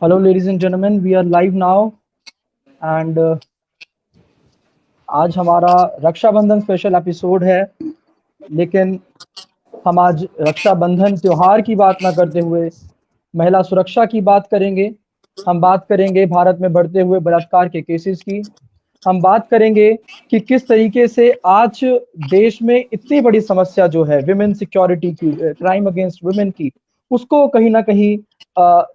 Hello, ladies and gentlemen. We are live now, and आज हमारा Rakshabandhan special episode है। लेकिन हम आज रक्षाबंधन त्योहार की बात ना करते हुए महिला सुरक्षा की बात करेंगे। हम बात करेंगे भारत में बढ़ते हुए बलात्कार के केसेस की। हम बात करेंगे कि किस तरीके से आज देश में इतनी बड़ी समस्या जो है विमेन सिक्योरिटी की, क्राइम अगेंस्ट वुमेन की, उसको कहीं ना कहीं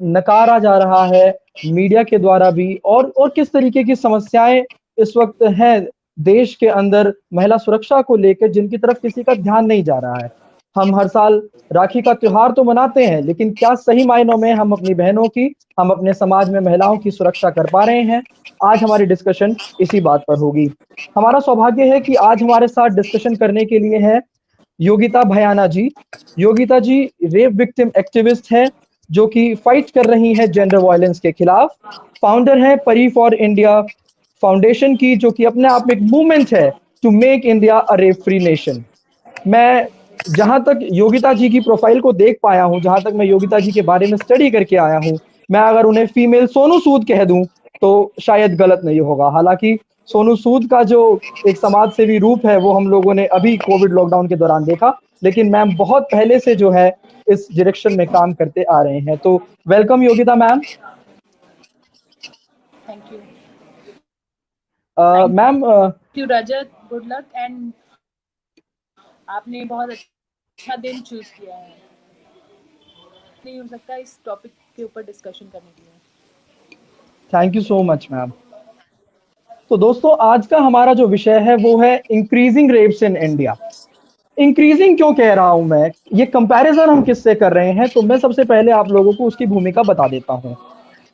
नकारा जा रहा है मीडिया के द्वारा भी। और किस तरीके की समस्याएं इस वक्त हैं देश के अंदर महिला सुरक्षा को लेकर, जिनकी तरफ किसी का ध्यान नहीं जा रहा है। हम हर साल राखी का त्योहार तो मनाते हैं, लेकिन क्या सही मायनों में हम अपनी बहनों की, हम अपने समाज में महिलाओं की सुरक्षा कर पा रहे हैं? आज हमारी डिस्कशन इसी बात पर होगी। हमारा सौभाग्य है कि आज हमारे साथ डिस्कशन करने के लिए है योगिता भयाना जी। योगिता जी रेप विक्टिम एक्टिविस्ट है, जो कि फाइट कर रही हैं जेंडर वायलेंस के खिलाफ। फाउंडर है परी फॉर इंडिया फाउंडेशन की, जो कि अपने आप में एक मूवमेंट है to make India a rape free nation. मैं जहां तक योगिता जी की प्रोफाइल को देख पाया हूं, जहां तक मैं योगिता जी के बारे में स्टडी करके आया हूं, मैं अगर उन्हें फीमेल सोनू सूद कह दूं तो शायद गलत नहीं होगा। हालांकि सोनू सूद का जो एक समाज सेवी रूप है वो हम लोगों ने अभी कोविड लॉकडाउन के दौरान देखा, लेकिन मैम बहुत पहले से जो है इस डायरेक्शन में काम करते आ रहे हैं। तो welcome Yogita ma'am. Thank you. Thank ma'am you Rajat, good luck. And आपने बहुत अच्छा दिन चूज किया है, नहीं हो सकता इस टॉपिक के ऊपर डिस्कशन करने के लिए। Thank you so much ma'am. तो दोस्तों आज का हमारा जो विषय है वो है increasing rapes in India. Increasing क्यों कह रहा हूं मैं, ये कंपैरिजन हम किससे कर रहे हैं, तो मैं सबसे पहले आप लोगों को उसकी भूमिका बता देता हूं।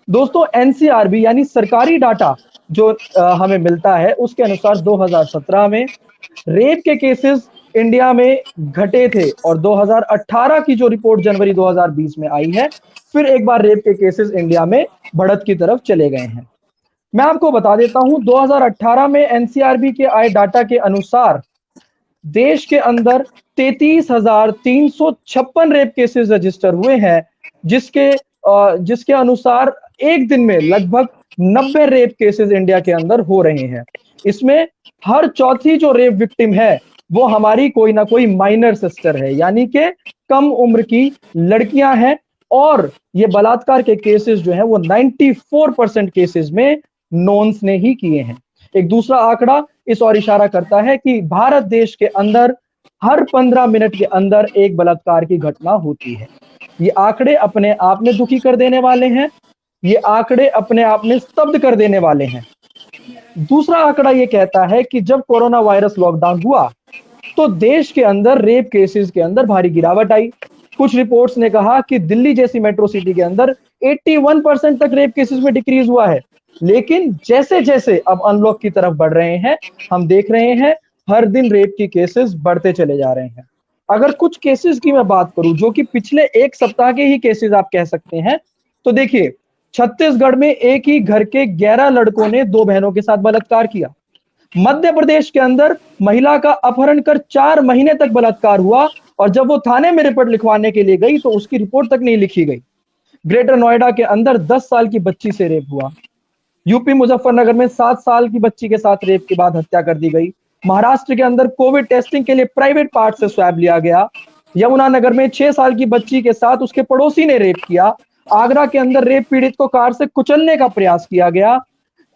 दोस्तों एनसीआरबी यानी सरकारी डाटा जो हमें मिलता है, उसके अनुसार 2017 में रेप के केसेस इंडिया में घटे थे, और 2018 की जो रिपोर्ट जनवरी 2020 में आई है, फिर एक बार रेप के केसेस इंडिया में बढ़त की तरफ चले गए हैं। मैं आपको बता देता हूं 2018 में एनसीआरबी के आए डाटा के अनुसार देश के अंदर 33,356 रेप केसेस रजिस्टर हुए हैं, जिसके अनुसार एक दिन में लगभग 90 रेप केसेस इंडिया के अंदर हो रहे हैं। इसमें हर चौथी जो रेप विक्टिम है वो हमारी कोई ना कोई माइनर सिस्टर है, यानी कि कम उम्र की लड़कियां हैं। और ये बलात्कार के केसेस जो हैं वो 94% केसेस में नॉन्स ने ही किए हैं। एक दूसरा आंकड़ा इस और इशारा करता है कि भारत देश के अंदर हर 15 मिनट के अंदर एक बलात्कार की घटना होती है। ये आंकड़े अपने आप में दुखी कर देने वाले हैं, ये आंकड़े अपने आप में स्तब्ध कर देने वाले हैं। दूसरा आंकड़ा ये कहता है कि जब कोरोना वायरस लॉकडाउन हुआ तो देश के अंदर रेप केसेस के अंदर भारी गिरावट आई। कुछ रिपोर्ट्स ने कहा कि दिल्ली जैसी मेट्रो सिटी के अंदर 81% तक रेप केसेस में डिक्रीज हुआ है। लेकिन जैसे जैसे अब अनलॉक की तरफ बढ़ रहे हैं, हम देख रहे हैं हर दिन रेप की केसेस बढ़ते चले जा रहे हैं। अगर कुछ केसेस की मैं बात करूं, जो कि पिछले एक सप्ताह के ही केसेस आप कह सकते हैं, तो देखिए छत्तीसगढ़ में एक ही घर के 11 लड़कों ने दो बहनों के साथ बलात्कार किया। मध्य प्रदेश के अंदर महिला का अपहरण कर 4 महीने तक बलात्कार हुआ, और जब वो थाने में रिपोर्ट लिखवाने के लिए गई तो उसकी रिपोर्ट तक नहीं लिखी गई। ग्रेटर नोएडा के अंदर 10 साल की बच्ची से रेप हुआ। यूपी मुजफ्फरनगर में 7 साल की बच्ची के साथ रेप के बाद हत्या कर दी गई। महाराष्ट्र के अंदर कोविड टेस्टिंग के लिए प्राइवेट पार्ट से स्वैब लिया गया। यमुनानगर में 6 साल की बच्ची के साथ उसके पड़ोसी ने रेप किया। आगरा के अंदर रेप पीड़ित को कार से कुचलने का प्रयास किया गया।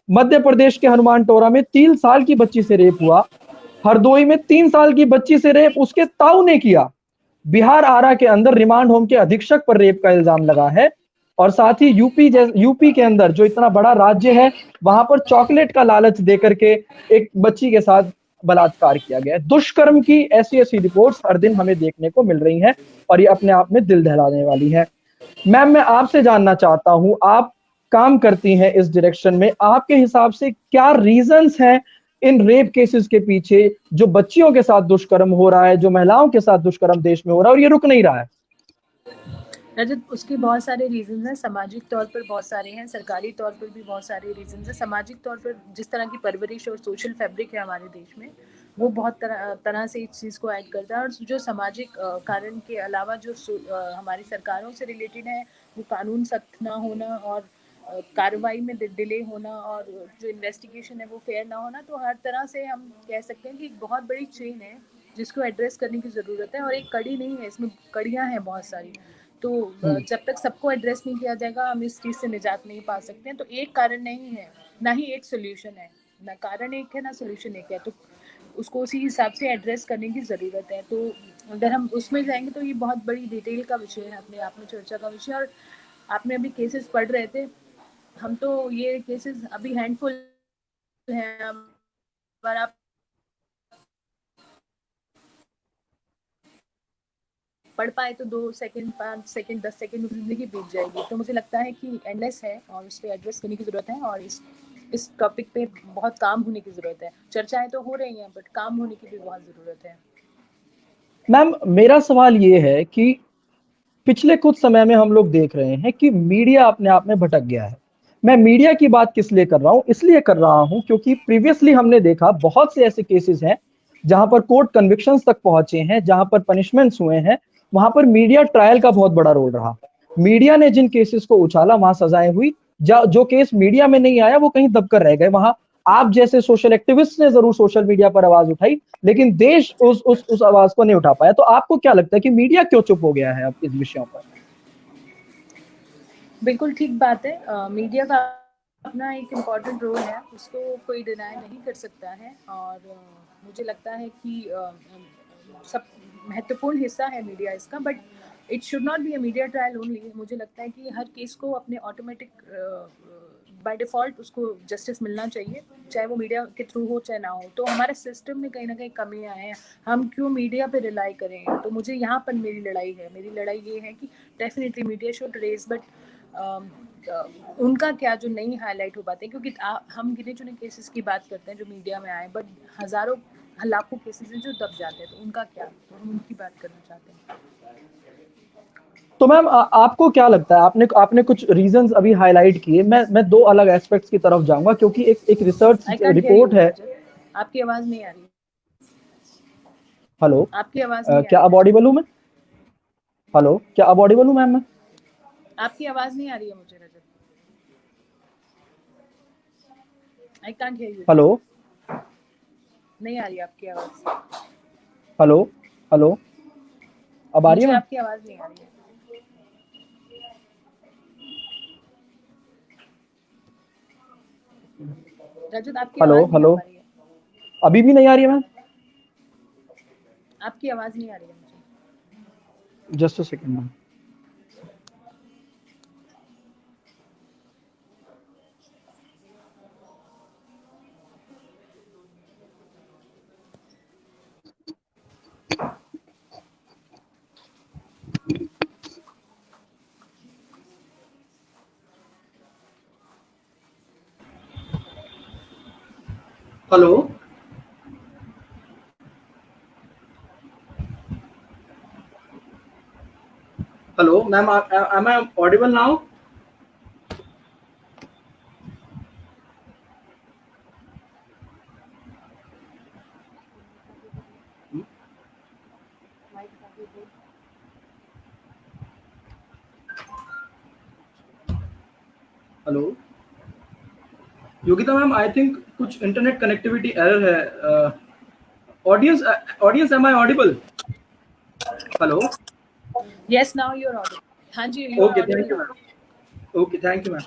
मध्य प्रदेश के हनुमान टोरा में 3 साल की बच्ची से रेप हुआ। हरदोई में 3 साल की बच्ची से रेप उसके ताऊ ने किया। बिहार आरा के अंदर रिमांड होम के अधीक्षक पर रेप का इल्जाम लगा है। और साथ ही यूपी के अंदर जो इतना बड़ा राज्य है, वहां पर चॉकलेट का लालच देकर के एक बच्ची के साथ बलात्कार किया गया है। दुष्कर्म की ऐसी ऐसी रिपोर्ट्स हर दिन हमें देखने को मिल रही हैं, और ये अपने आप में दिल दहलाने वाली है। मैम मैं आपसे जानना चाहता हूं, आप काम करती हैं इस डायरेक्शन में, आपके हिसाब से क्या रीजंस हैं इन रेप केसेस के पीछे, जो बच्चियों के साथ दुष्कर्म हो रहा है, जो महिलाओं के साथ दुष्कर्म देश में हो रहा है और ये रुक नहीं रहा है? रजत, उसके बहुत सारे रीजंस हैं। सामाजिक तौर पर बहुत सारे हैं, सरकारी तौर पर भी बहुत सारे रीजंस हैं। सामाजिक तौर पर जिस तरह की परवरिश और सोशल फैब्रिक है हमारे देश में, वो बहुत तरह से इस चीज़ को ऐड करता है। और जो सामाजिक कारण के अलावा जो हमारी सरकारों से रिलेटेड है, वो कानून सख्त ना होना और कार्रवाई में डिले होना और जो इन्वेस्टिगेशन है वो फेयर ना होना, तो हर तरह से हम कह सकते हैं कि एक बहुत बड़ी चेन है जिसको एड्रेस करने की ज़रूरत है, और एक कड़ी नहीं है, इसमें कड़ियाँ हैं बहुत सारी। तो जब तक सबको एड्रेस नहीं किया जाएगा हम इस चीज़ से निजात नहीं पा सकते हैं। तो एक कारण नहीं है, ना ही एक सोल्यूशन है, ना कारण एक है ना सोल्यूशन एक है, तो उसको उसी हिसाब से एड्रेस करने की ज़रूरत है। तो अगर हम उसमें जाएंगे तो ये बहुत बड़ी डिटेल का विषय है, अपने आप में चर्चा का विषय। और आपने अभी केसेस पढ़ रहे थे, हम तो ये केसेस अभी हैंडफुल हैं, अगर आप पढ़ पाए तो 2 सेकंड, 5 सेकंड, 10 सेकंड में जिंदगी बीत जाएगी। तो मुझे लगता है कि एंडलेस है और उस पर एड्रेस करने की ज़रूरत है, और इस टॉपिक पे बहुत काम होने की ज़रूरत है। चर्चाएं तो हो रही हैं, बट काम होने की भी बहुत ज़रूरत है। मैम, मेरा सवाल ये है कि पिछले कुछ समय में हम लोग देख रहे हैं कि मीडिया अपने आप में भटक गया है। मैं मीडिया की बात किस लिए कर रहा हूं? इसलिए कर रहा हूं क्योंकि प्रीवियसली हमने देखा बहुत से ऐसे केसेस हैं जहां पर कोर्ट कन्विक्शंस तक पहुंचे हैं, जहां पर पनिशमेंट्स हुए हैं, वहां पर मीडिया ट्रायल का बहुत बड़ा रोल रहा। मीडिया ने जिन केसेस को उछाला वहां सजाएं हुई, जो केस मीडिया में नहीं आया वो कहीं दबकर रह गए। वहां आप जैसे सोशल एक्टिविस्ट ने जरूर सोशल मीडिया पर आवाज उठाई, लेकिन देश उस आवाज को नहीं उठा पाया। तो आपको क्या लगता है कि मीडिया क्यों चुप हो गया है अब इस विषयों पर? बिल्कुल ठीक बात है। मीडिया का अपना एक इम्पॉर्टेंट रोल है, उसको कोई डिनाई नहीं कर सकता है। और मुझे लगता है कि सब महत्वपूर्ण हिस्सा है मीडिया इसका, but it should not be a media trial only. मुझे लगता है कि हर केस को अपने ऑटोमेटिक बाय डिफ़ॉल्ट उसको जस्टिस मिलना चाहिए, चाहे वो मीडिया के थ्रू हो चाहे ना हो। तो हमारे सिस्टम में कहीं ना कहीं कमियां हैं, हम क्यों मीडिया पे रिलाई करें? तो मुझे यहाँ पर मेरी लड़ाई ये है कि definitely media should raise, but उनका क्या जो नहीं हाईलाइट हो पाते, क्योंकि हम गिने चुने केसेस की बात करते हैं जो मीडिया में आए, बट हज़ारों लाखों केसेस हैं जो दब जाते हैं, तो उनका क्या? तो हम उनकी बात करना चाहते हैं। तो मैम, आपको क्या लगता है? आपने आपने कुछ रीजंस अभी हाईलाइट किए। मैं दो अलग एस्पेक्ट्स की तरफ जाऊंगा क्योंकि एक research I can't here report you है। रजत, आपकी आवाज़ नहीं आ रही। हेलो, आपकी आवाज़ नहीं आ क्या रही अब रजत। ऑडिबल हूं मैं? हेलो, क्या अब ऑडिबल हूं मैम मैं? आपकी आवाज़ नहीं आ रही है मुझे Rajat. I can't hear you. Hello, नहीं आ रही आपकी आवाज़। हेलो, हेलो, अब आ रही है मुझे मैम? आपकी आवाज़ नहीं आ रही है। रजत, आपकी हेलो, आवाज़ नहीं आ हेलो, पा रही है। अभी भी नहीं आ रही है मैम? आपकी आवाज़ नहीं आ रही है मुझे। Just a second ma'am. Hello, hello ma'am, am I audible now? Hello Yogita ma'am, I think कुछ इंटरनेट कनेक्टिविटी एरर है। Audience audience, am I audible? Hello, yes, now you are audible. हाँ जी, you are okay, audible thank you now. Ma'am. Okay, thank you ma'am.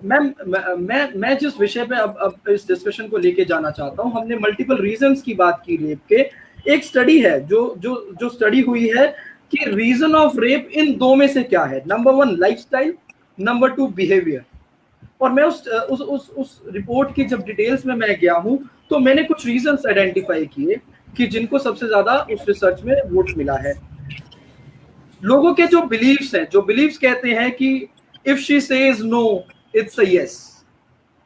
Ma'am, मैं जिस विषय पे अब इस डिस्कशन को लेके जाना चाहता हूँ, हमने मल्टीपल रीजंस की बात की रेप के। एक स्टडी है जो जो जो स्टडी हुई है कि रीजन ऑफ रेप इन दो में से क्या है। Number 1 lifestyle, number 2 behaviour. और मैं उस रिपोर्ट की जब डिटेल्स में मैं गया हूं, तो मैंने कुछ रीजंस आइडेंटिफाई किए कि जिनको सबसे ज्यादा उस रिसर्च में वोट मिला है। लोगों के जो बिलीव्स हैं, जो बिलीव्स कहते हैं कि if she says no it's a yes.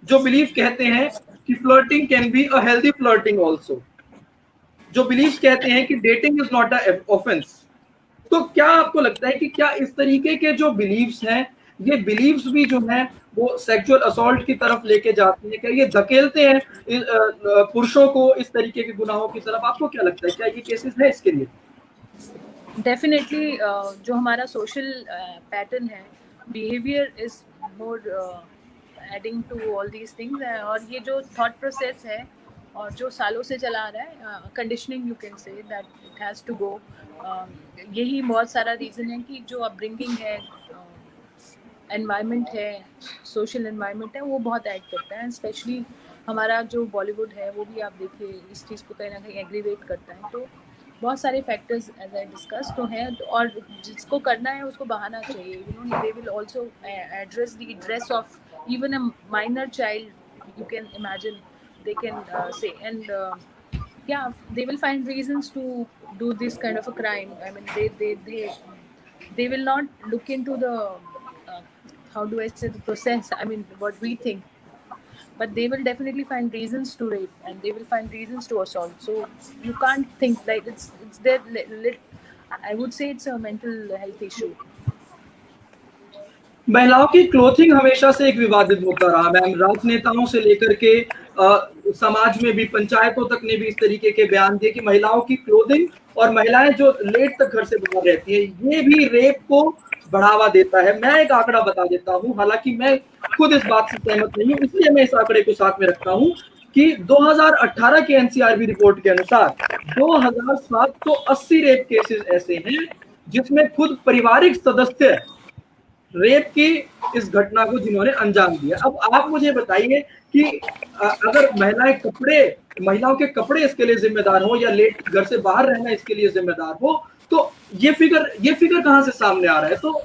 जो बिलीव कहते हैं कि flirting can be a healthy flirting also. जो बिलीव्स कहते हैं कि dating is not a offence. तो क्या आपको लगता है कि क्या इस तरीके के जो बिलीव्स हैं, ये बिलीव्स भी जो हैं वो सेक्सुअल असॉल्ट की तरफ लेके जाते हैं? क्या ये धकेलते हैं पुरुषों को इस तरीके के गुनाहों की तरफ? आपको क्या लगता है, क्या ये केसेस है इसके लिए? डेफिनेटली जो हमारा सोशल पैटर्न है, behaviour is more adding to all these things. और ये जो thought process है और जो सालों से चला आ रहा है, conditioning you can say that it has to go. यही बहुत सारा reason है कि जो upbringing है, एनवायरनमेंट है, सोशल एनवायरनमेंट है, वो बहुत ऐड करता है. स्पेशली हमारा जो बॉलीवुड है वो भी आप देखिए इस चीज़ को कहीं ना कहीं एग्रीवेट करता है. तो बहुत सारे फैक्टर्स एज आई डिस्कस तो हैं, और जिसको करना है उसको बहाना चाहिए. You know, they will also address the dress of even a minor child. You can imagine they can say and yeah, they will find reasons to do this kind of a crime. I mean, they will not look into the uh, how do I say, the process. I mean, what we think, but they will definitely find reasons to rape, and they will find reasons to assault. So you can't think like it's their I would say it's a mental health issue. महिलाओं की clothing हमेशा से एक विवादित मुद्दा रहा ma'am. राजनेताओं से लेकर के समाज में भी, पंचायतों तक ने भी इस तरीके के बयान दिए कि महिलाओं की क्लोथिंग और महिलाएं जो लेट तक घर से बाहर रहती है, ये भी रेप को बढ़ावा देता है. मैं एक आंकड़ा बता देता हूं, हालांकि मैं खुद इस बात से सहमत नहीं हूं, इसलिए मैं इस आंकड़े को साथ में रखता हूं कि 2018 के एनसीआरबी रिपोर्ट के अनुसार 2780 रेप केसेस ऐसे हैं जिसमें खुद पारिवारिक सदस्य रेप की इस घटना को जिन्होंने अंजाम दिया. अब आप मुझे बताइए कि अगर महिलाओं के कपड़े इसके लिए जिम्मेदार हो या लेट घर से बाहर रहना इसके लिए जिम्मेदार हो, तो ये फिगर कहां से सामने आ रहा है? तो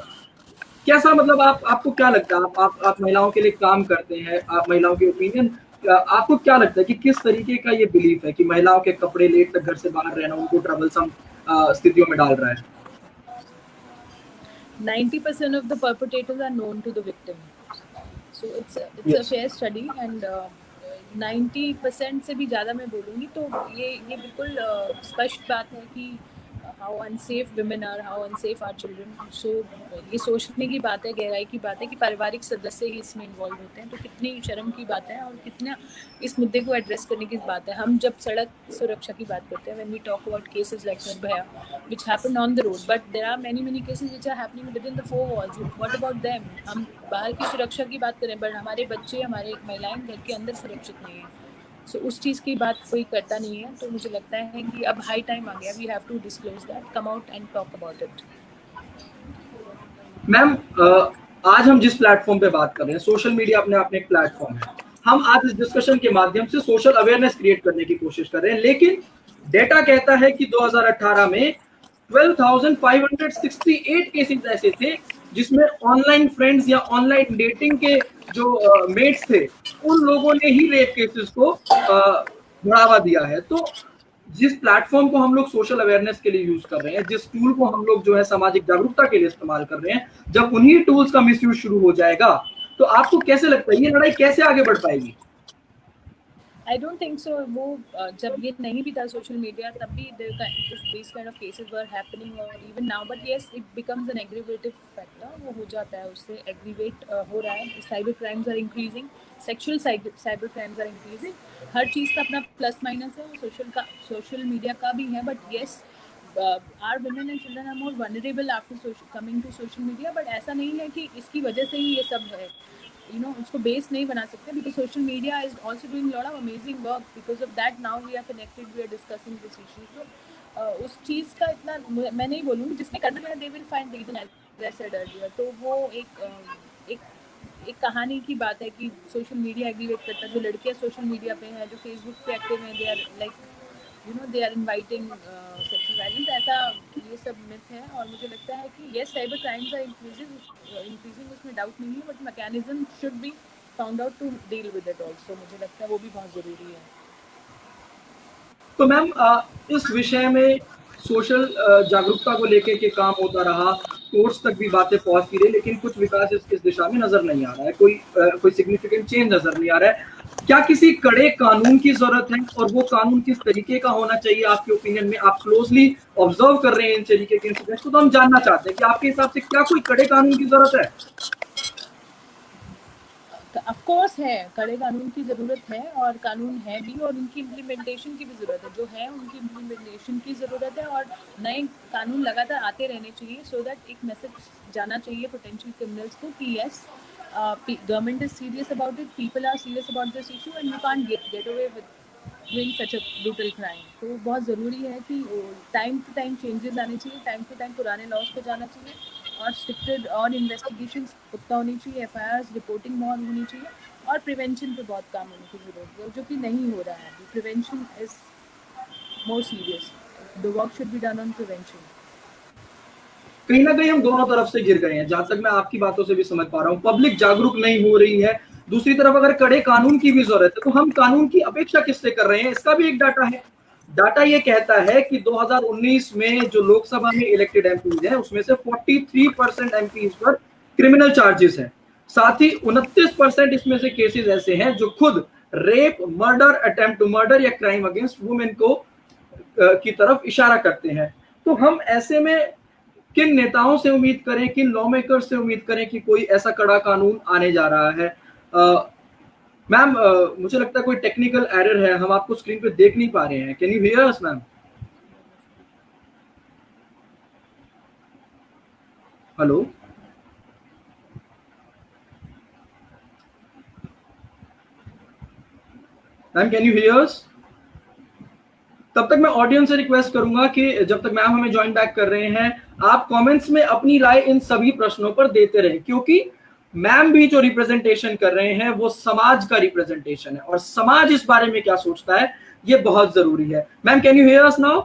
कैसा, मतलब आपको क्या लगता है? आप महिलाओं के लिए काम करते हैं, आप महिलाओं के ओपिनियन, आपको क्या लगता है कि किस तरीके का ये बिलीफ है कि महिलाओं के कपड़े लेट तक घर से बाहर रहना उनको ट्रबलसम स्थितियों में डाल रहा है? 90% of the perpetrators are known to the victim, so it's a fair study. And 90% से भी ज़्यादा मैं बोलूँगी तो ये बिल्कुल स्पष्ट बात है कि how unsafe women are, how unsafe our children. So ये सोचने की बात है, गहराई की बात है कि पारिवारिक सदस्य ही इसमें इन्वॉल्व होते हैं. तो कितनी शर्म की बात है और कितना इस मुद्दे को एड्रेस करने की बात है. हम जब सड़क सुरक्षा की बात करते हैं, when we talk about cases like Nirbhaya which happened on the road, but there are many cases which are happening within the four walls. What about them? हम बाहर की सुरक्षा की बात करें, but हमारे बच्चे, हमारे महिलाएं घर के अंदर सुरक्षित नहीं है. So उस चीज़ की बात कोई करता नहीं है. तो मुझे लगता है कि अब हाई टाइम आ गया. We have to disclose that, come out and talk about it. Ma'am, आज हम जिस प्लेटफॉर्म पे बात कर रहे हैं, सोशल मीडिया अपने आप में एक प्लेटफॉर्म है. हम आज इस डिस्कशन के माध्यम से सोशल अवेयरनेस क्रिएट करने की कोशिश कर रहे हैं, लेकिन डेटा कहता है कि 2018 में 12,568 केसेस ऐसे थे जिसमें ऑनलाइन फ्रेंड्स या ऑनलाइन डेटिंग के जो मेट्स थे, उन लोगों ने ही रेप केसेस को बढ़ावा दिया है. तो जिस प्लेटफॉर्म को हम लोग सोशल अवेयरनेस के लिए यूज कर रहे हैं, जिस टूल को हम लोग जो है सामाजिक जागरूकता के लिए इस्तेमाल कर रहे हैं, जब उन्हीं टूल्स का मिसयूज शुरू हो जाएगा, तो आपको कैसे लगता है ये लड़ाई कैसे आगे बढ़ पाएगी? I don't think so. वो जब ये नहीं भी था सोशल मीडिया, तब भी these kind of cases were happening, or even now. But yes, it becomes an aggravative factor. वो हो जाता है, उससे aggravate हो रहा है. Cyber crimes are increasing, sexual cyber crimes are increasing. हर चीज़ का अपना प्लस माइनस है. सोशल मीडिया का भी है. But yes, our women and children are more vulnerable after coming to social media. But ऐसा नहीं है कि इसकी वजह से ही ये सब है. You know, उसको बेस नहीं बना सकते, because social media is also doing a lot of amazing work. Because of that now we are connected, we are discussing this issue. So उस चीज़ का इतना मैं नहीं बोलूँगी. जिसने करना है they will find reason, as I said earlier. तो वो एक कहानी की बात है कि सोशल मीडिया एग्रीवेट करता है. जो लड़कियाँ सोशल मीडिया पे हैं, जो फेसबुक पे एक्टिव हैं, they are like, you know, they are inviting sexual violence. ऐसा ये सब मिथ है. और मुझे लगता है कि yes, cyber crimes are increasing, उसमें डाउट नहीं है, but mechanism should be found out to deal with it also. मुझे लगता है वो भी बहुत ज़रूरी है. तो मैम, इस विषय में सोशल जागरूकता को लेकर के काम होता रहा, कोर्ट्स तक भी बातें पहुंचती रही, लेकिन कुछ विकास इस दिशा में नजर नहीं आ रहा है. कोई सिग्निफिकेंट चेंज नजर नहीं आ रहा है. क्या किसी कड़े कानून की जरूरत है, और वो कानून किस तरीके का होना चाहिए आपके ओपिनियन में? आप क्लोजली ऑब्जर्व कर रहे हैं इन तरीके के इंसिडेंट्स को, तो हम जानना चाहते हैं कि आपके हिसाब से क्या कोई कड़े कानून की जरूरत है? ऑफ कोर्स है, कड़े कानून की ज़रूरत है, और कानून है भी, और उनकी इम्प्लीमेंटेशन की भी ज़रूरत है. जो है उनकी इम्प्लीमेंटेशन की ज़रूरत है, और नए कानून लगातार आते रहने चाहिए, सो दैट एक मैसेज जाना चाहिए पोटेंशियल क्रिमिनल्स को कि yes, government is serious about it, people are serious about this issue, and you can't get away with doing such a brutal crime. तो बहुत ज़रूरी है कि टाइम टू टाइम चेंजेस आने चाहिए, टाइम टू टाइम पुराने लॉज को जाना चाहिए, और स्ट्रिक्टेड और इन्वेस्टिगेशन पुख्ता होनी चाहिए, FIRs रिपोर्टिंग बहुत होनी चाहिए, और प्रिवेंशन पे बहुत काम होने की जरूरत है, जो कि नहीं हो रहा है अभी. Prevention is more serious. The work should be done on prevention. कहीं ना कहीं हम दोनों तरफ से गिर गए हैं, जहां तक मैं आपकी बातों से भी समझ पा रहा हूँ. पब्लिक जागरूक नहीं हो रही है. दूसरी तरफ अगर कड़े कानून की भी जरूरत है, तो हम कानून की अपेक्षा किससे कर रहे हैं, इसका भी एक डाटा है. डाटा ये कहता है कि 2019 में जो लोकसभा में इलेक्टेड एमपीज हैं, उसमें से 43% एमपीज पर क्रिमिनल चार्जेस हैं. साथ ही 29% इसमें से केसेस ऐसे हैं जो खुद rape, murder, attempt to murder या क्राइम अगेंस्ट वुमेन को की तरफ इशारा करते हैं. तो हम ऐसे में किन नेताओं से उम्मीद करें, किन लॉ मेकर से उम्मीद करें कि कोई ऐसा कड़ा कानून आने जा रहा है. मैम, मुझे लगता है कोई टेक्निकल एरर है, हम आपको स्क्रीन पे देख नहीं पा रहे हैं. Can you here us ma'am? Hello ma'am, can you here अस? तब तक मैं ऑडियंस से रिक्वेस्ट करूंगा कि जब तक मैम हमें ज्वाइन बैक कर रहे हैं, आप कमेंट्स में अपनी राय इन सभी प्रश्नों पर देते रहे, क्योंकि मैम भी जो रिप्रेजेंटेशन कर रहे हैं वो समाज का रिप्रेजेंटेशन है, और समाज इस बारे में क्या सोचता है ये बहुत जरूरी है. Ma'am, can you here us now?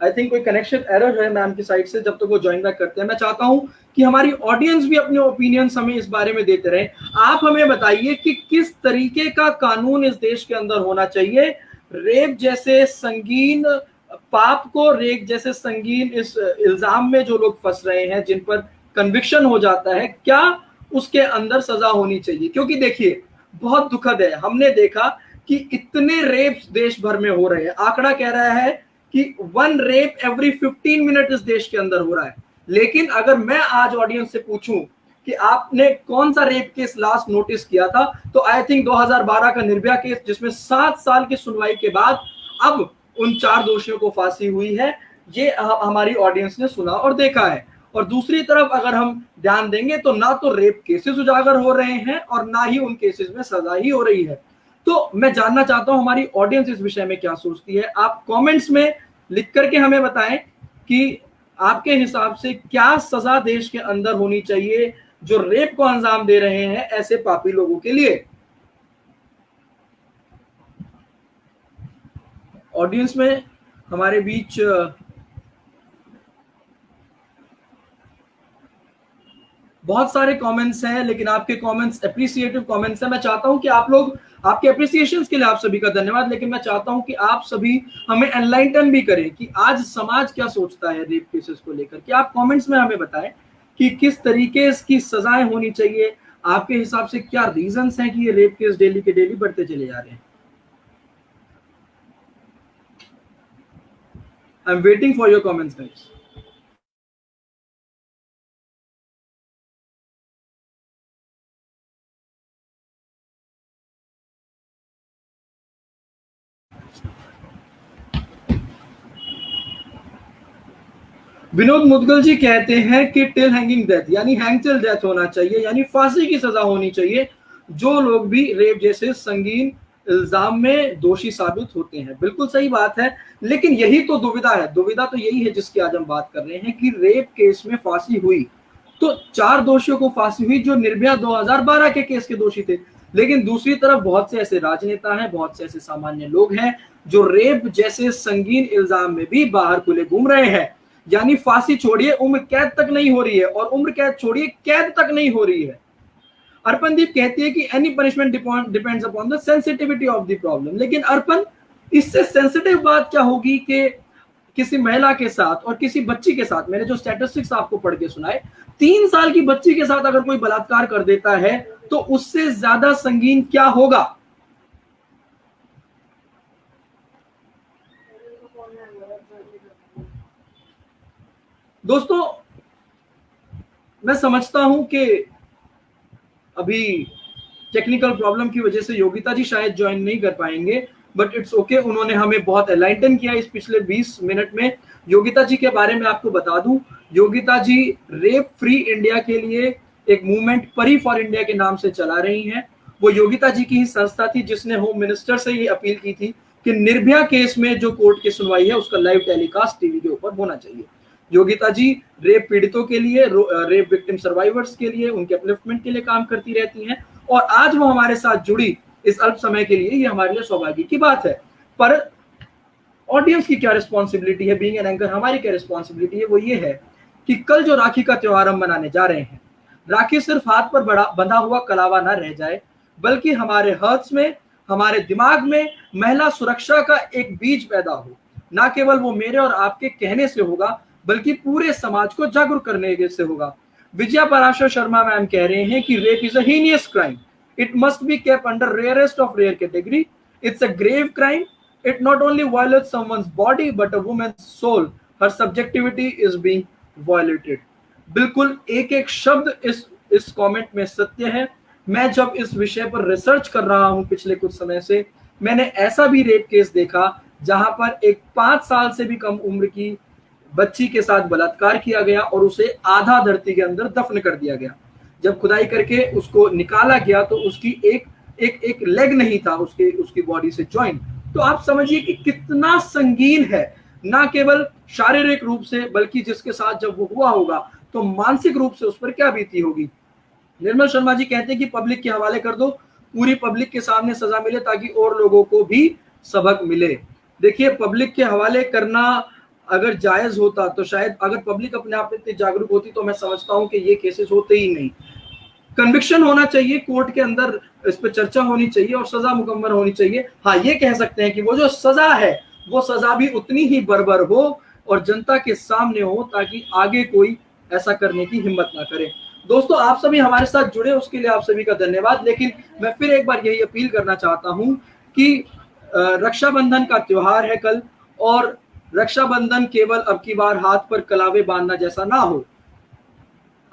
I think कोई कनेक्शन एरर है मैम की साइड से. जब तक वो ज्वाइन बैक करते हैं, मैं चाहता हूं कि हमारी ऑडियंस भी अपने ओपिनियंस हमें इस बारे में देते रहे. आप हमें बताइए कि किस तरीके का कानून इस देश के अंदर होना चाहिए. रेप जैसे संगीन पाप को, रेप जैसे संगीन इस इल्जाम में जो लोग फंस रहे हैं, जिन पर कन्विक्शन हो जाता है, क्या उसके अंदर सजा होनी चाहिए? क्योंकि देखिए, बहुत दुखद है, हमने देखा कि इतने रेप देश भर में हो रहे हैं. आंकड़ा कह रहा है कि 1 रेप एवरी 15 मिनट इस देश के अंदर हो रहा है. लेकिन अगर मैं आज ऑडियंस से पूछूं कि आपने कौन सा रेप केस लास्ट नोटिस किया था, तो आई थिंक 2012 का निर्भया केस, जिसमें 7 साल की सुनवाई के बाद अब उन 4 दोषियों को फांसी हुई है, ये हमारी ऑडियंस ने सुना और देखा है. और दूसरी तरफ अगर हम ध्यान देंगे तो ना तो रेप केसेस उजागर हो रहे हैं और ना ही उन केसेस में सजा ही हो रही है. तो मैं जानना चाहता हूं हमारी ऑडियंस इस विषय में क्या सोचती है. आप कमेंट्स में लिख करके हमें बताएं कि आपके हिसाब से क्या सजा देश के अंदर होनी चाहिए जो रेप को अंजाम दे रहे हैं ऐसे पापी लोगों के लिए. ऑडियंस में हमारे बीच बहुत सारे कमेंट्स हैं, लेकिन आपके कमेंट्स अप्रिसिएटिव कमेंट्स हैं. मैं चाहता हूं कि आप लोग, आपके अप्रिसिएशंस के लिए आप सभी का धन्यवाद, लेकिन मैं चाहता हूं कि आप सभी हमें एनलाइटन भी करें कि आज समाज क्या सोचता है रेप केसेस को लेकर. कि आप कमेंट्स में हमें बताएं कि किस तरीके की सजाएं होनी चाहिए. आपके हिसाब से क्या रीजंस हैं कि ये रेप केस डेली के डेली बढ़ते चले जा रहे हैं. I am waiting for your comments guys. Vinod Mudgal ji कहते हैं कि टिल हैंगिंग डेथ, यानी हैंग टिल डेथ होना चाहिए, यानी फांसी की सजा होनी चाहिए जो लोग भी रेप जैसे संगीन इल्जाम में दोषी साबित होते हैं. बिल्कुल सही बात है, लेकिन यही तो दुविधा है. दुविधा तो यही है जिसकी आज हम बात कर रहे हैं कि रेप केस में फांसी हुई तो 4 दोषियों को फांसी हुई जो निर्भया 2012 के केस के दोषी थे. लेकिन दूसरी तरफ बहुत से ऐसे राजनेता हैं, बहुत से ऐसे सामान्य लोग हैं जो रेप जैसे संगीन इल्जाम में भी बाहर खुले घूम रहे हैं. यानी फांसी छोड़िए, उम्र कैद तक नहीं हो रही है, और उम्र कैद छोड़िए, कैद तक नहीं हो रही है. अर्पणदीप कहती है कि any punishment depends upon the sensitivity of the problem. लेकिन अर्पण, इससे सेंसिटिव बात क्या होगी कि किसी महिला के साथ और किसी बच्ची के साथ, मैंने जो स्टैटिस्टिक्स आपको पढ़ के सुनाए, 3 साल की बच्ची के साथ अगर कोई बलात्कार कर देता है तो उससे ज्यादा संगीन क्या होगा. दोस्तों, मैं समझता हूं कि अभी टेक्निकल प्रॉब्लम की वजह से योगिता जी शायद ज्वाइन नहीं कर पाएंगे, बट इट्स ओके। उन्होंने हमें बहुत एनलाइटन किया इस पिछले 20 मिनट में। योगिता जी के बारे में आपको बता दूं, योगिता जी रेप फ्री इंडिया के लिए एक मूवमेंट परी फॉर इंडिया के नाम से चला रही हैं। वो योगिता जी की ही संस्था थी जिसने होम मिनिस्टर से ये अपील की थी कि निर्भया केस में जो कोर्ट की सुनवाई है उसका लाइव टेलीकास्ट टीवी के ऊपर होना चाहिए। योगिता जी रेप पीड़ितों के लिए, रेप विक्टिम सर्वाइवर्स के लिए, उनके अपलिफ्टमेंट के लिए काम करती रहती हैं और आज वो हमारे साथ जुड़ी इस अल्प समय के लिए, ये हमारे लिए सौभाग्य की बात है। पर ऑडियंस की क्या रिस्पॉन्सिबिलिटी है, बीइंग एन एंकर हमारी क्या रिस्पॉन्सिबिलिटी है, वो ये है कि कल जो राखी का त्योहार हम मनाने जा रहे हैं, राखी सिर्फ हाथ पर बंधा हुआ कलावा ना रह जाए, बल्कि हमारे हर्ट्स में, हमारे दिमाग में महिला सुरक्षा का एक बीज पैदा हो। ना केवल वो मेरे और आपके कहने से होगा, बल्कि पूरे समाज को जागरूक करने से होगा। विजया पराशर शर्मा मैम कह रहे हैं कि rape is a heinous crime, it must be kept under rarest of rare category, it's a grave crime, it not only violates someone's body but a woman's soul, her subjectivity is being violated। बिल्कुल एक एक शब्द इस comment में सत्य है। मैं जब इस विषय पर रिसर्च कर रहा हूं पिछले कुछ समय से, मैंने ऐसा भी रेप केस देखा जहां पर एक 5 साल से भी कम उम्र की बच्ची के साथ बलात्कार किया गया और उसे आधा धरती के अंदर दफन कर दिया गया। जब खुदाई करके उसको निकाला गया तो उसकी एक लेग नहीं था उसकी बॉडी से ज्वाइन। तो आप समझिए कि कितना संगीन है, ना केवल शारीरिक रूप से बल्कि जिसके साथ जब वो हुआ होगा तो मानसिक रूप से उस पर क्या बीती होगी। निर्मल शर्मा जी कहते हैं कि पब्लिक के हवाले कर दो, पूरी पब्लिक के सामने सजा मिले ताकि और लोगों को भी सबक मिले। देखिए, पब्लिक के हवाले करना अगर जायज होता तो शायद, अगर पब्लिक अपने आप में इतनी जागरूक होती तो मैं समझता हूं कि ये केसेस होते ही नहीं। कन्विक्शन होना चाहिए कोर्ट के अंदर, इस पर चर्चा होनी चाहिए और सजा मुकम्मल होनी चाहिए। हाँ, ये कह सकते हैं कि वो जो सजा है वो सजा भी उतनी ही बर्बर हो और जनता के सामने हो ताकि आगे कोई ऐसा करने की हिम्मत ना करे। दोस्तों, आप सभी हमारे साथ जुड़े उसके लिए आप सभी का धन्यवाद। लेकिन मैं फिर एक बार यही अपील करना चाहता हूं कि रक्षाबंधन का त्योहार है कल, और रक्षाबंधन केवल अब की बार हाथ पर कलावे बांधना जैसा ना हो।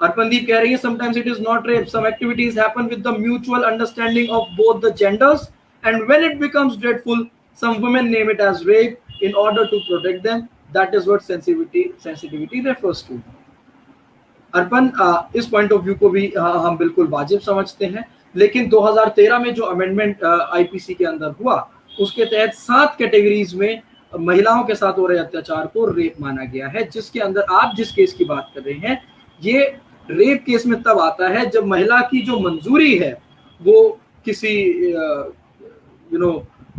अर्पणदीप कह रही है sometimes it is not rape, some activities happen with the mutual understanding of both the genders and when it becomes dreadful some women name it as rape in order to protect them, that is what sensitivity refers to। अर्पण, इस point of view को भी हम बिल्कुल वाजिब समझते हैं, लेकिन 2013 में जो अमेंडमेंट आईपीसी के अंदर हुआ उसके तहत 7 कैटेगरीज में महिलाओं के साथ हो रहे अत्याचार को रेप माना गया है, जिसके अंदर आप जिस केस की बात कर रहे हैं ये रेप केस में तब आता है जब महिला की जो मंजूरी है वो किसी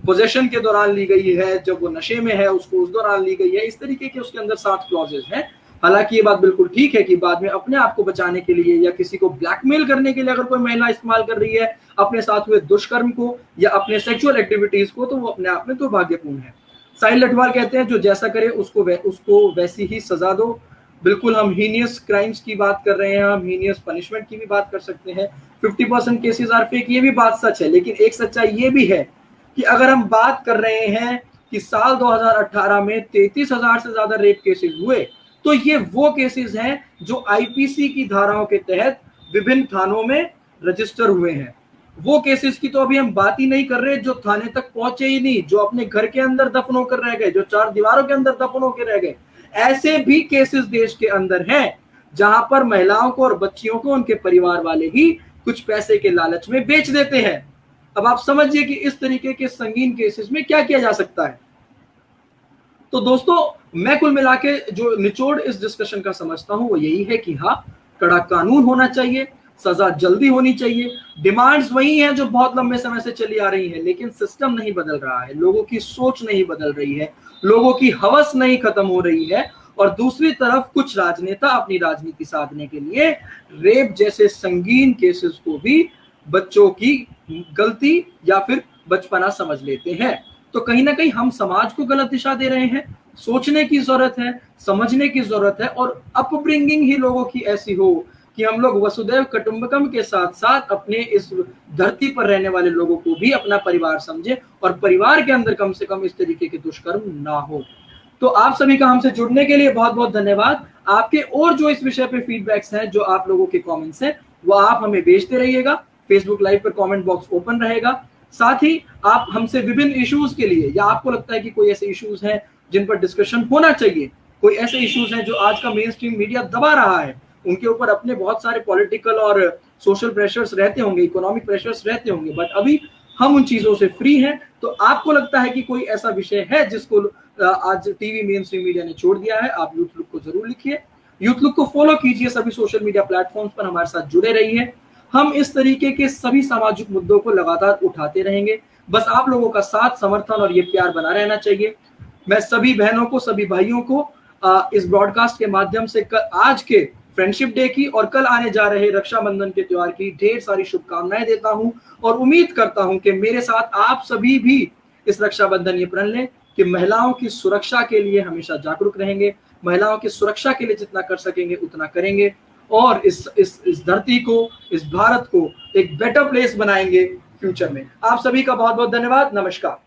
पोजेशन के दौरान ली गई है, जब वो नशे में है उसको उस दौरान ली गई है। इस तरीके के उसके अंदर 7 क्लॉजेस हैं। हालांकि ये बात बिल्कुल ठीक है कि बाद में अपने आप को बचाने के लिए या किसी को ब्लैकमेल करने के लिए अगर कोई महिला इस्तेमाल कर रही है अपने साथ हुए दुष्कर्म को या अपने सेक्सुअल एक्टिविटीज को, तो वो अपने आप में दुर्भाग्यपूर्ण है। साहिल लटवाल कहते हैं जो जैसा करे उसको वैसी ही सजा दो। बिल्कुल, हम हीनियस क्राइम्स की बात कर रहे हैं, हम हीनियस पनिशमेंट की भी बात कर सकते हैं। 50% केसेस आर फेक, ये भी बात सच है, लेकिन एक सच्चाई ये भी है कि अगर हम बात कर रहे हैं कि साल 2018 में 33,000 से ज्यादा रेप केसेस हुए, तो ये वो केसेस हैं जो आईपीसी की धाराओं के तहत विभिन्न थानों में रजिस्टर हुए हैं। वो केसेस की तो अभी हम बात ही नहीं कर रहे जो थाने तक पहुंचे ही नहीं, जो अपने घर के अंदर दफन होकर रह गए, जो 4 दीवारों के अंदर दफन होकर रह गए। ऐसे भी केसेस देश के अंदर हैं जहां पर महिलाओं को और बच्चियों को उनके परिवार वाले ही कुछ पैसे के लालच में बेच देते हैं। अब आप समझिए कि इस तरीके के संगीन केसेस में क्या किया जा सकता है। तो दोस्तों, मैं कुल मिला के जो निचोड़ इस डिस्कशन का समझता हूं वो यही है कि हाँ, कड़ा कानून होना चाहिए, सजा जल्दी होनी चाहिए। डिमांड्स वही हैं जो बहुत लंबे समय से चली आ रही हैं, लेकिन सिस्टम नहीं बदल रहा है, लोगों की सोच नहीं बदल रही है, लोगों की हवस नहीं खत्म हो रही है। और दूसरी तरफ कुछ राजनेता अपनी राजनीति साधने के लिए रेप जैसे संगीन केसेस को भी बच्चों की गलती या फिर बचपना समझ लेते हैं। तो कहीं ना कहीं हम समाज को गलत दिशा दे रहे हैं। सोचने की जरूरत है, समझने की जरूरत है, और अपब्रिंगिंग ही लोगों की ऐसी हो कि हम लोग वसुदैव कुटुंबकम के साथ साथ अपने इस धरती पर रहने वाले लोगों को भी अपना परिवार समझे और परिवार के अंदर कम से कम इस तरीके के दुष्कर्म ना हो। तो आप सभी का हमसे जुड़ने के लिए बहुत बहुत धन्यवाद। आपके और जो इस विषय पे फीडबैक्स हैं, जो आप लोगों के कमेंट्स हैं, वो आप हमें भेजते रहिएगा। फेसबुक लाइव पर कमेंट बॉक्स ओपन रहेगा। साथ ही आप हमसे विभिन्न इश्यूज के लिए, या आपको लगता है कि कोई ऐसे इश्यूज हैं जिन पर डिस्कशन होना चाहिए, कोई ऐसे इश्यूज हैं जो आज का मेन स्ट्रीम मीडिया दबा रहा है, उनके ऊपर अपने बहुत सारे पॉलिटिकल और सोशल प्रेशर्स रहते होंगे, इकोनॉमिक प्रेशर्स रहते होंगे, बट अभी हम उन चीजों से फ्री हैं, तो आपको लगता है कि कोई ऐसा विषय है जिसको आज टीवी मेन स्ट्रीम मीडिया ने छोड़ दिया है, आप यूथ लुक को जरूर लिखिए। यूथ लुक को फॉलो कीजिए, सभी सोशल मीडिया प्लेटफॉर्म्स पर हमारे साथ जुड़े रहिए। हम इस तरीके के सभी सामाजिक मुद्दों को लगातार उठाते रहेंगे, बस आप लोगों का साथ, समर्थन और ये प्यार बना रहना चाहिए। मैं सभी बहनों को, सभी भाइयों को इस ब्रॉडकास्ट के माध्यम से आज के फ्रेंडशिप डे की और कल आने जा रहे रक्षाबंधन के त्योहार की ढेर सारी शुभकामनाएं देता हूं और उम्मीद करता हूं कि मेरे साथ आप सभी भी इस रक्षाबंधन ये प्रण लें कि महिलाओं की सुरक्षा के लिए हमेशा जागरूक रहेंगे, महिलाओं की सुरक्षा के लिए जितना कर सकेंगे उतना करेंगे और इस धरती को, इस भारत को एक बेटर प्लेस बनाएंगे फ्यूचर में। आप सभी का बहुत बहुत धन्यवाद। नमस्कार।